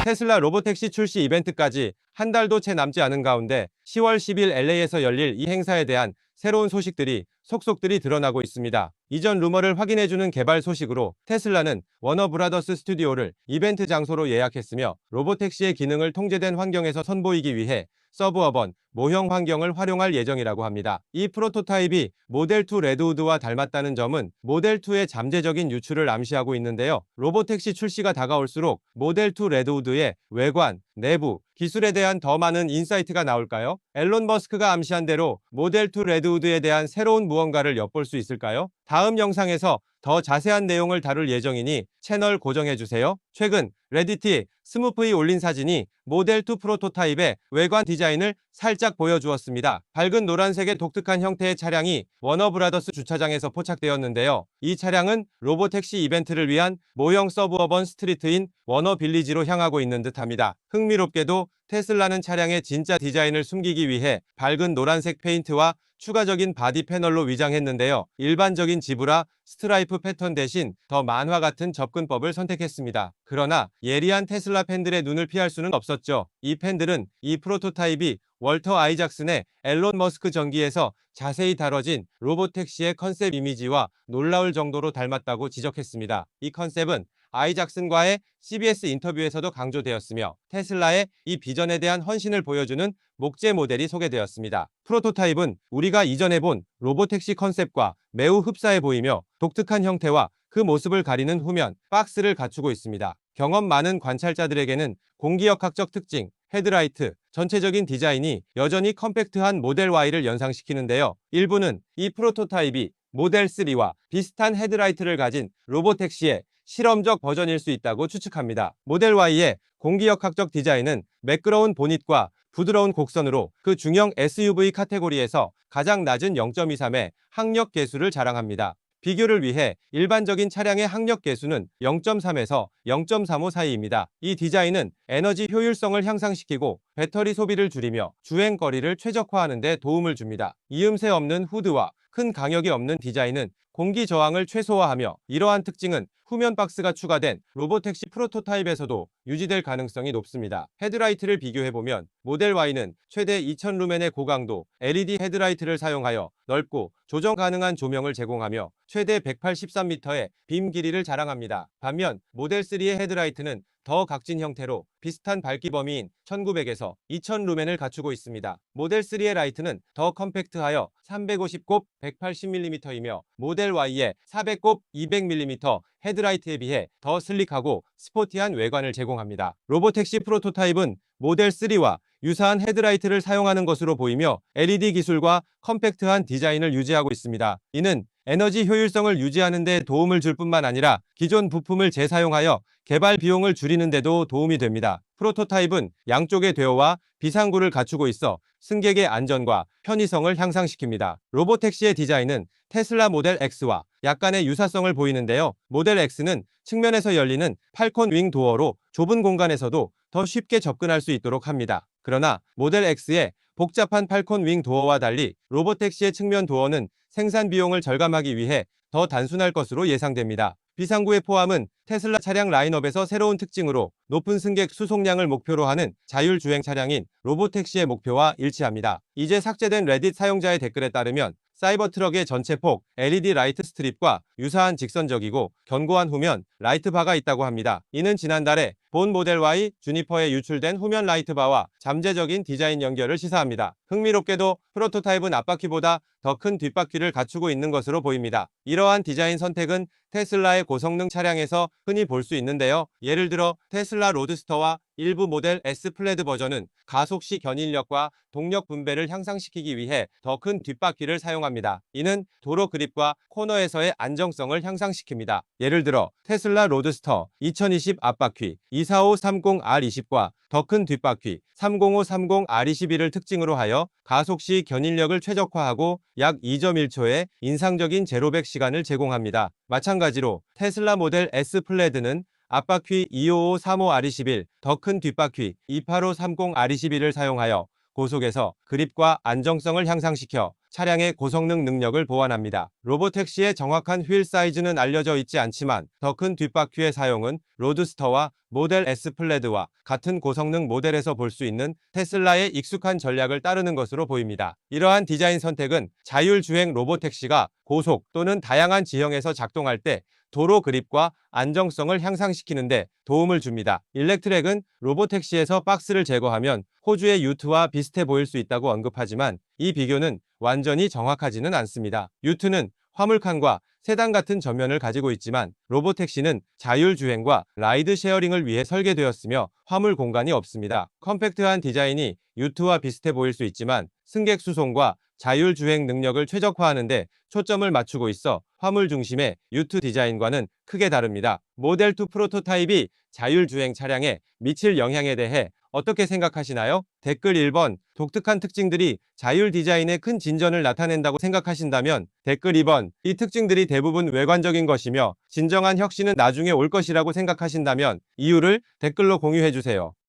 테슬라 로보택시 출시 이벤트까지 한 달도 채 남지 않은 가운데 10월 10일 LA에서 열릴 이 행사에 대한 새로운 소식들이 속속들이 드러나고 있습니다. 이전 루머를 확인해주는 개발 소식으로 테슬라는 워너브라더스 스튜디오를 이벤트 장소로 예약했으며 로보택시의 기능을 통제된 환경에서 선보이기 위해 서브어번, 모형 환경을 활용할 예정이라고 합니다. 이 프로토타입이 모델2 레드우드와 닮았다는 점은 모델2의 잠재적인 유출을 암시하고 있는데요. 로보택시 출시가 다가올수록 모델2 레드우드의 외관, 내부, 기술에 대한 더 많은 인사이트가 나올까요? 앨런 머스크가 암시한 대로 모델2 레드우드에 대한 새로운 무언가를 엿볼 수 있을까요? 다음 영상에서 더 자세한 내용을 다룰 예정이니 채널 고정해주세요. 최근 레디티 스무프이 올린 사진이 모델2 프로토타입의 외관 디자인을 살짝 보여주었습니다. 밝은 노란색의 독특한 형태의 차량이 워너브라더스 주차장에서 포착되었는데요. 이 차량은 로보택시 이벤트를 위한 모형 서브어번 스트리트인 워너빌리지로 향하고 있는 듯합니다. 흥미롭게도 테슬라는 차량의 진짜 디자인을 숨기기 위해 밝은 노란색 페인트와 추가적인 바디 패널로 위장했는데요. 일반적인 지브라 스트라이프 패턴 대신 더 만화 같은 접근법을 선택했습니다. 그러나 예리한 테슬라 팬들의 눈을 피할 수는 없었죠. 이 팬들은 이 프로토타입이 월터 아이작슨의 앨런 머스크 전기에서 자세히 다뤄진 로보택시의 컨셉 이미지와 놀라울 정도로 닮았다고 지적했습니다. 이 컨셉은 아이작슨과의 CBS 인터뷰에서도 강조되었으며 테슬라의 이 비전에 대한 헌신을 보여주는 목재 모델이 소개되었습니다. 프로토타입은 우리가 이전에 본 로보택시 컨셉과 매우 흡사해 보이며 독특한 형태와 그 모습을 가리는 후면 박스를 갖추고 있습니다. 경험 많은 관찰자들에게는 공기역학적 특징, 헤드라이트, 전체적인 디자인이 여전히 컴팩트한 모델 Y를 연상시키는데요. 일부는 이 프로토타입이 모델 3와 비슷한 헤드라이트를 가진 로보택시의 실험적 버전일 수 있다고 추측합니다. 모델 Y의 공기역학적 디자인은 매끄러운 보닛과 부드러운 곡선으로 그 중형 SUV 카테고리에서 가장 낮은 0.23의 항력 계수를 자랑합니다. 비교를 위해 일반적인 차량의 항력 계수는 0.3에서 0.35 사이입니다. 이 디자인은 에너지 효율성을 향상시키고 배터리 소비를 줄이며 주행 거리를 최적화하는 데 도움을 줍니다. 이음새 없는 후드와 큰 강역이 없는 디자인은 공기 저항을 최소화하며 이러한 특징은 후면 박스가 추가된 로보택시 프로토타입에서도 유지될 가능성이 높습니다. 헤드라이트를 비교해보면 모델 Y는 최대 2000루멘의 고강도 LED 헤드라이트를 사용하여 넓고 조정 가능한 조명을 제공하며 최대 183m의 빔 길이를 자랑합니다. 반면 모델 3의 헤드라이트는 더 각진 형태로 비슷한 밝기 범위인 1900에서 2000루멘을 갖추고 있습니다. 모델 3의 라이트는 더 컴팩트하여 350곱 180mm이며 모델 Y의 400곱 200mm 헤드라이트에 비해 더 슬릭하고 스포티한 외관을 제공합니다. 로보택시 프로토타입은 모델 3와 유사한 헤드라이트를 사용하는 것으로 보이며 LED 기술과 컴팩트한 디자인을 유지하고 있습니다. 이는 에너지 효율성을 유지하는 데 도움을 줄 뿐만 아니라 기존 부품을 재사용하여 개발 비용을 줄이는 데도 도움이 됩니다. 프로토타입은 양쪽의 대어와 비상구를 갖추고 있어 승객의 안전과 편의성을 향상시킵니다. 로보택시의 디자인은 테슬라 모델 X와 약간의 유사성을 보이는데요. 모델 X는 측면에서 열리는 팔콘 윙 도어로 좁은 공간에서도 더 쉽게 접근할 수 있도록 합니다. 그러나 모델 X의 복잡한 팔콘 윙 도어와 달리 로보택시의 측면 도어는 생산 비용을 절감하기 위해 더 단순할 것으로 예상됩니다. 비상구의 포함은 테슬라 차량 라인업에서 새로운 특징으로 높은 승객 수송량을 목표로 하는 자율주행 차량인 로보택시의 목표와 일치합니다. 이제 삭제된 레딧 사용자의 댓글에 따르면 사이버트럭의 전체 폭 LED 라이트 스트립과 유사한 직선적이고 견고한 후면 라이트바가 있다고 합니다. 이는 지난달에 본 모델 Y 주니퍼에 유출된 후면 라이트바와 잠재적인 디자인 연결을 시사합니다. 흥미롭게도 프로토타입은 앞바퀴보다 더 큰 뒷바퀴를 갖추고 있는 것으로 보입니다. 이러한 디자인 선택은 테슬라의 고성능 차량에서 흔히 볼 수 있는데요. 예를 들어 테슬라 로드스터와 일부 모델 S 플레드 버전은 가속시 견인력과 동력 분배를 향상시키기 위해 더 큰 뒷바퀴를 사용합니다. 이는 도로 그립과 코너에서의 안정성을 향상시킵니다. 예를 들어 테슬라 로드스터 2020 앞바퀴 24530R20과 더 큰 뒷바퀴 30530R21을 특징으로 하여 가속시 견인력을 최적화하고 약 2.1초의 인상적인 제로백 시간을 제공합니다. 마찬가지로 테슬라 모델 S 플레드는 앞바퀴 25535R21, 더 큰 뒷바퀴 28530R21을 사용하여 고속에서 그립과 안정성을 향상시켜 차량의 고성능 능력을 보완합니다. 로보택시의 정확한 휠 사이즈는 알려져 있지 않지만 더 큰 뒷바퀴의 사용은 로드스터와 모델 S 플레드와 같은 고성능 모델에서 볼 수 있는 테슬라의 익숙한 전략을 따르는 것으로 보입니다. 이러한 디자인 선택은 자율주행 로보택시가 고속 또는 다양한 지형에서 작동할 때 도로 그립과 안정성을 향상시키는 데 도움을 줍니다. 일렉트렉은 로보택시에서 박스를 제거하면 호주의 유트와 비슷해 보일 수 있다고 언급하지만 이 비교는 완전히 정확하지는 않습니다. 유트는 화물칸과 세단 같은 전면을 가지고 있지만 로보택시는 자율주행과 라이드 쉐어링을 위해 설계되었으며 화물 공간이 없습니다. 컴팩트한 디자인이 유트와 비슷해 보일 수 있지만 승객 수송과 자율주행 능력을 최적화하는 데 초점을 맞추고 있어 화물 중심의 유트 디자인과는 크게 다릅니다. 모델2 프로토타입이 자율주행 차량에 미칠 영향에 대해 어떻게 생각하시나요? 댓글 1번, 독특한 특징들이 자율 디자인에 큰 진전을 나타낸다고 생각하신다면 댓글 2번, 이 특징들이 대부분 외관적인 것이며 진정한 혁신은 나중에 올 것이라고 생각하신다면 이유를 댓글로 공유해주세요.